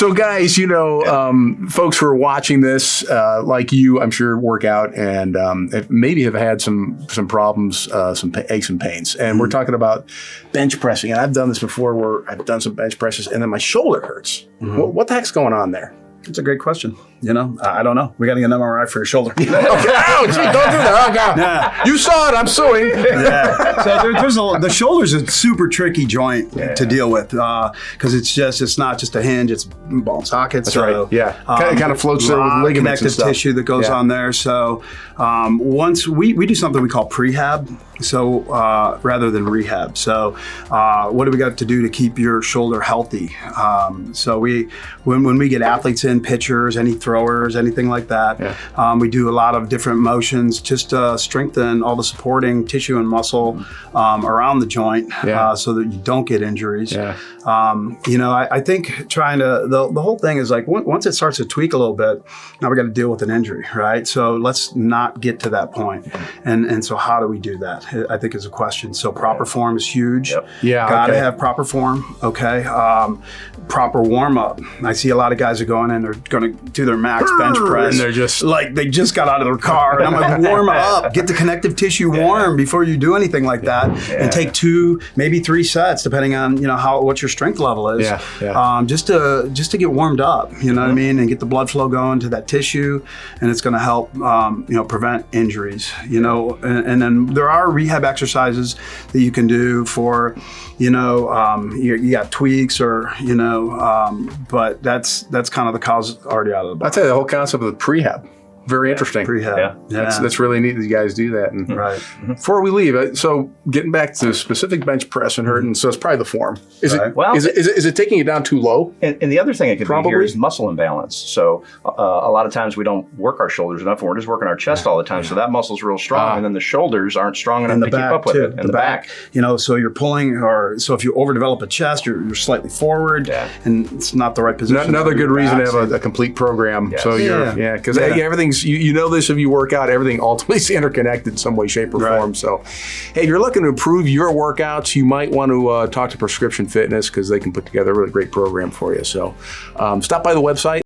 So guys, folks who are watching this, like you, I'm sure work out and maybe have had some problems, some aches and pains. And we're talking about bench pressing. And I've done this before where I've done some bench presses and then my shoulder hurts. What the heck's going on there? It's a great question. I don't know. We got to get an MRI for your shoulder. Okay. Oh, gee, don't do that. Oh, God. Yeah. You saw it. I'm suing. Yeah. So the shoulder's a super tricky joint to deal with because it's not just a hinge. It's ball sockets. That's right. Yeah. Kind of floats there with ligaments and stuff. Connective tissue that goes on there. So once we do something we call prehab. So rather than rehab. So what do we got to do to keep your shoulder healthy? So when we get athletes in, pitchers, any throwers, anything like that, we do a lot of different motions just to strengthen all the supporting tissue and muscle around the joint so that you don't get injuries. Yeah. I think trying to, the whole thing is like once it starts to tweak a little bit, now we got to deal with an injury, right? So let's not get to that point. And so how do we do that? I think is a question. So proper form is huge. Yep. Yeah. Got to have proper form. Okay. Proper warm up. I see a lot of guys are going in, they're going to do their max bench press. And they're just like, they just got out of their car. And I'm like, warm up, get the connective tissue warm before you do anything like that. And take 2, maybe 3 sets, depending on, what your strength level is. Just to get warmed up, what I mean? And get the blood flow going to that tissue. And it's going to help, prevent injuries, and then there are rehab exercises that you can do for, you got tweaks or, but that's kind of the cause already out of the box. I'd say the whole concept of the prehab. Very interesting. Prehab. That's really neat that you guys do that. And right. Before we leave, so getting back to specific bench press and hurting, so it's probably the form. Is it taking it down too low? And the other thing it could be here is muscle imbalance. So a lot of times we don't work our shoulders enough, and we're just working our chest all the time. So that muscle's real strong, and then the shoulders aren't strong enough to keep up with it. And the back. So you're pulling, so if you overdevelop a chest, you're slightly forward, and it's not the right position. Another good reason to have a complete program. Yes. So because everything's, this if you work out, everything ultimately is interconnected in some way, shape, or form. So, hey, if you're looking to improve your workouts, you might want to talk to Prescription Fitness because they can put together a really great program for you. So, stop by the website.